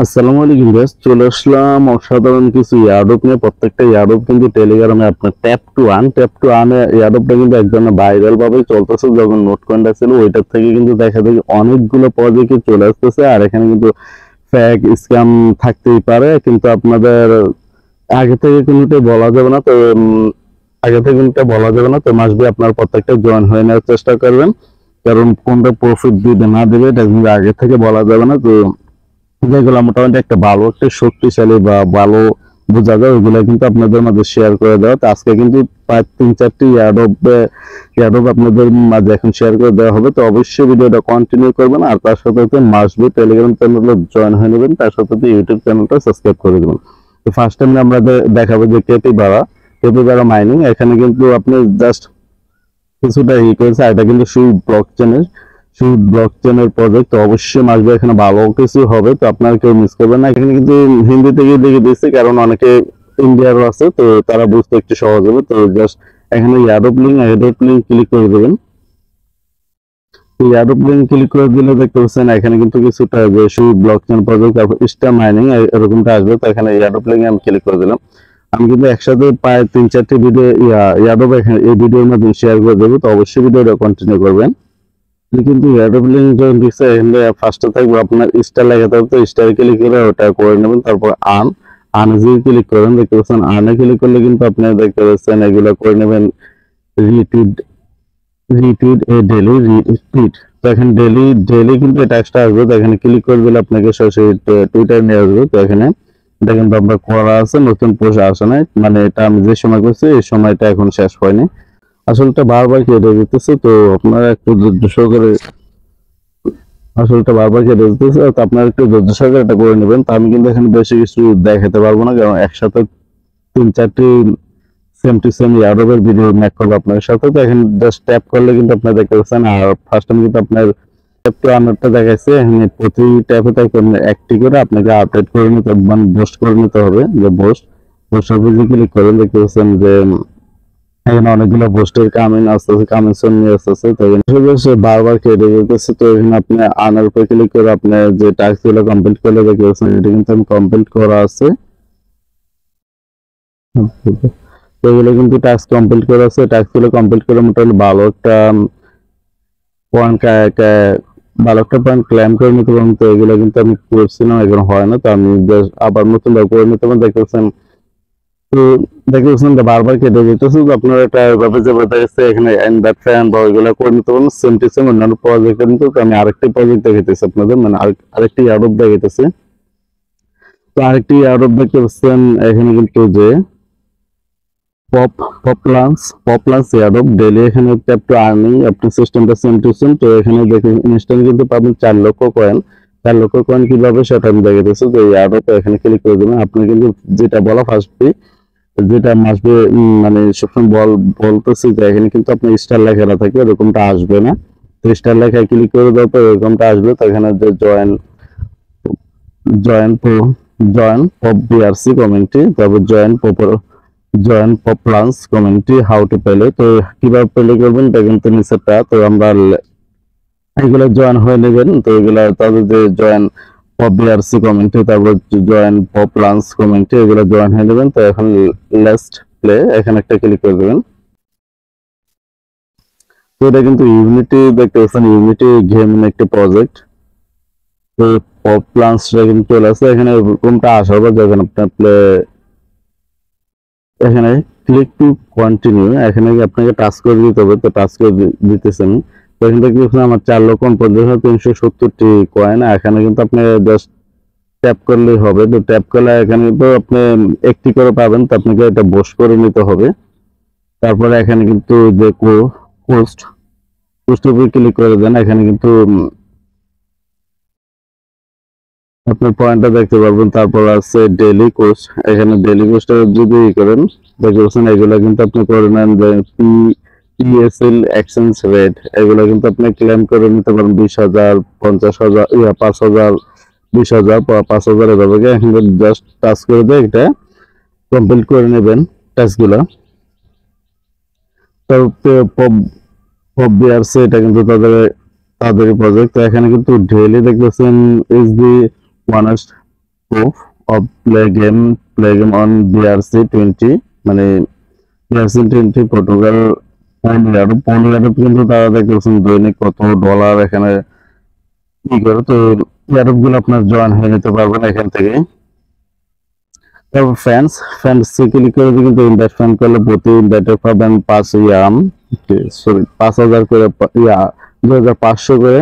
আসসালামু আলাইকুম গাইস, চলে আসলাম অসাধারণ কিছু ইয়ারডপ নিয়ে। প্রত্যেকটা ইয়ারডপ কিন্তু টেলিগ্রামে আপনার ট্যাপ টু আর্ন ইয়ারডপটা কিন্তু একদম ভাইরাল ভাবে চলতেছে। যখন নোট কয়েনটা ছিল ওইটার থেকে কিন্তু দেখা যায় অনেকগুলো প্রজেক্ট চলে আসতেছে। আর এখানে কিন্তু ফেক স্ক্যাম থাকতেই পারে, কিন্তু আপনাদের আগে থেকে কোনোটাই বলা যাবে না। তো আগে থেকে কোনোটা বলা যাবে না, তো মাসবে আপনার প্রত্যেকটা জয়েন হয়ে নেওয়ার চেষ্টা করবেন, কারণ কোনটা প্রফিট দিবে না দিবে এটা কিন্তু আগে থেকে বলা যাবে না। তো যেগুলো মোটামুটি একটা ভালো একটা শক্তিশালী বা ভালো বোঝা যায় ওইগুলো কিন্তু আপনাদের মাঝে শেয়ার করে দেওয়া। তো আজকে কিন্তু প্রায় 3-4টি ইয়ারডপ আপনাদের মাঝে এখন শেয়ার করে দেওয়া হবে। তো অবশ্যই ভিডিওটা কন্টিনিউ করবেন, আর তার সাথে সাথে মাসবি টেলিগ্রাম চ্যানেলে জয়েন হয়ে নেবেন, তার সাথে সাথে ইউটিউব চ্যানেলটা সাবস্ক্রাইব করে দেবেন। তো ফার্স্ট টাইম আমরা দেখাবো যে কেপিবারা মাইনিং। এখানে কিন্তু আপনি জাস্ট কিছুটা করেছে, এটা কিন্তু ব্লকচেনের প্রজেক্ট। তো অবশ্যই মাসবে এখানে ভালো কিছু হবে, তো আপনারা কেউ মিস করবেন না। এখানে কিন্তু হিন্দি থেকে লিখে দিয়েছে, কারণ অনেকে ইন্ডিয়ারও আছে, তো তারা বুঝতে একটু সহজ হবে। তো জাস্ট এখানে এয়ারড্রপ লিঙ্ক ক্লিক করে দেবেন। এয়ারড্রপ লিঙ্ক ক্লিক করে দিলে দেখতে পাচ্ছেন এখানে কিন্তু কিছুটা যে শুধু ব্লকচেন প্রজেক্ট, তারপর স্টার মাইনিং এরকমটা আসবে। তো এখানে এয়ারড্রপ লিঙ্কে আমি ক্লিক করে দিলাম। আমি কিন্তু একসাথে প্রায় 3-4টি ভিডিও ইয়ারড্রপ এখানে এই ভিডিওর মাধ্যমে শেয়ার করে দেবো, তো অবশ্যই ভিডিওটা কন্টিনিউ করবেন। কিন্তু এয়ারড্রপ লিঙ্ক যখন দিচ্ছে এখানে ফার্স্টে থাকবে আপনার স্টার লেখা থাকবে, তো স্টার ক্লিক করে ওটা করে নেবেন। তারপর আর্নে যদি ক্লিক করেন দেখতে পাচ্ছেন, আর্নে ক্লিক করলে কিন্তু আপনি দেখতে পাচ্ছেন এগুলো করে নেবেন। রিটুইট রিটুইট এ ডেলি রিটুইট। তো এখানে ডেলি কিন্তু এটা এক্সট্রা আসবে। তো এখানে ক্লিক করে দিলে আপনাকে সরাসরি টুইটার নিয়ে আসবে। তো এখানে এটা কিন্তু আপনার করা আছে, নতুন পোস্ট আসে নাই, মানে এটা আমি যে সময় করছি এই সময়টা এখন শেষ হয়নি। আসলটা বারবার কেটে দিতেছে, তো আপনারা একটু ধৈর্য সহকারে তো আপনারা একটু ধৈর্য সহকারে এটা করে নেবেন। তো আমি কিন্তু এখানে বেশি কিছু দেখাতে পারবো না, কারণ একসাথে 3-4টি সেম টু সেম ইয়ারডপের ভিডিও মেক করবো আপনার সাথে। তো এখানে জাস্ট ট্যাপ করলে কিন্তু আপনারা দেখতে পাচ্ছেন। আর ফার্স্ট টাইম কিন্তু আপনার ট্যাপ টু আর্নারটা দেখাইছে, এখানে প্রতি ট্যাপে ট্যাপ একটি করে আপনাকে আপডেট করে নিতে, মানে পোস্ট করে নিতে হবে। যে পোস্ট অফিসে ক্লিক করেন দেখতে পাচ্ছেন যে এখানে অনেকগুলো পোস্টের কামিংসন নিয়ে আসতেছে। তো এখানে বারবার কেটে যেতেছে। তো এখানে আপনি আনার উপর ক্লিক করে আপনি যে টাস্ক গুলো কমপ্লিট করলে দেখতে পাচ্ছেন এটা কিন্তু আমি কমপ্লিট করা আছে। তো এগুলো কিন্তু টাস্ক কমপ্লিট করা আছে। টাস্ক গুলো কমপ্লিট করে মোটামুটি পয়েন্ট ভালো একটা পয়েন্ট ক্লেম করে নিতে পারবেন। তো এগুলো কিন্তু আমি করছিলাম, এখন হয় না। তো আমি আবার নতুন ভাবে করে নিতে পারেন দেখতে পাচ্ছেন। তো দেখতেছেন বারবার কেটে যেতেছে। তো আপনারা একটা এভাবে যে দেখাচ্ছে এখানে এন্ডার ফ্যান বা ওইগুলো করে নিতে পারেন। সেম টু সেম অন্যান্য প্রজেক্ট কিন্তু আমি আরেকটি প্রজেক্ট দেখাইতেছি আপনাদের, মানে আরেকটি ইয়ারডপ দেখাইতেছি। তো আরেকটি ইয়ারডপ দেখতে পাচ্ছেন এখানে কিন্তু যে পপ পপ লান্স ইয়ারডপ ডেইলি। এখানে ট্যাপ টু আর্নিং আপনি সিস্টেমটা সেম টু সেম। তো এখানে দেখেন ইনস্ট্যান্ট কিন্তু পাবেন 4 লক্ষ কয়েন। 4 লক্ষ কয়েন কিভাবে সেটা আমি দেখাইতেছি। তো ইয়ারডপ এখানে ক্লিক করে দেবেন। আপনি কিন্তু যেটা বলা ফার্স্টে যেটা আসবে, মানে সবসময় বলতেছি যে এখানে কিন্তু আপনার স্টার লেখা থাকে, এরকমটা আসবে না। তো স্টার লেখায় ক্লিক করে দেওয়ার পর এরকমটা আসবে। তো এখানে যে join join pop BRC community, তারপর জয়েন পপ লান্স কমিউনিটি হাউ টু পেলে। তো কিভাবে পেলে করবেন এটা কিন্তু নিচেরটা। তো আমরা এগুলো জয়েন হয়ে নেবেন। তো এগুলা তাদের যে জয়েন পপ বিআরসি কমিউনিটি, তারপর জয়েন পপ লান্স কমিউনিটি, এগুলো জয়েন হয়ে নেবেন। তো এখন লেটস প্লে এখানে একটা ক্লিক করে দেবেন। তো এটা কিন্তু ইউনিটি দেখতে পাচ্ছেন, ইউনিটি গেমিং একটি প্রজেক্ট। তো পপ লান্সটা কিন্তু চলে আসছে। এখানে কোনটা আসা হবে যখন আপনার প্লে এখানে ক্লিক টু কন্টিনিউ, এখানে আপনাকে টাচ করে দিতে হবে। তো টাচ করে দিতেছেন। তো এখান থেকে আমার 4,50,370টি কয়েন। এখানে কিন্তু আপনি জাস্ট ট্যাপ করলেই হবে। তো ট্যাপ করলে এখানে তো আপনি একটি করে পাবেন, তো আপনাকে এটা বস করে নিতে হবে। তারপরে এখানে কিন্তু যে পোস্ট উপরে ক্লিক করে দেন, এখানে কিন্তু আপনার পয়েন্টটা দেখতে পারবেন। তারপর আছে ডেইলি কোস্ট, এখানে ডেইলি কোস্টটা যদি করেন দেখতে পাচ্ছেন এগুলো কিন্তু আপনি করে নেন। পিএসএল এক্সচেঞ্জ রেট এগুলো কিন্তু আপনি ক্লেম করে নিতে পারেন 20,000, 50,000, 5,000, 20,000, 5,000 এভাবে। এখানে জাস্ট টাচ করে দিয়ে এটা কমপ্লিট করে নেবেন টাস্কগুলো। তো পপ বিআরসি এটা কিন্তু তাদের প্রজেক্ট। তো এখানে কিন্তু ডেইলি দেখতেছেন HD honours proof of play game on BRC20 মানে BRC20 পর্তুগাল পনেরো ইয়ারোপ কিন্তু তারা দেখতেছেন দৈনিক কত ডলার এখানে ই করে, তো ইয়ারোপ গুলো আপনার জয়েন হয়ে নিতে পারবেন এখান থেকে। তারপর ফ্রেন্ডস ক্লিক করে কিন্তু ইনভাইট ফ্রেন্ড করলে প্রতি ইনভাইটে পাবেন 5,000 করে 2,500 করে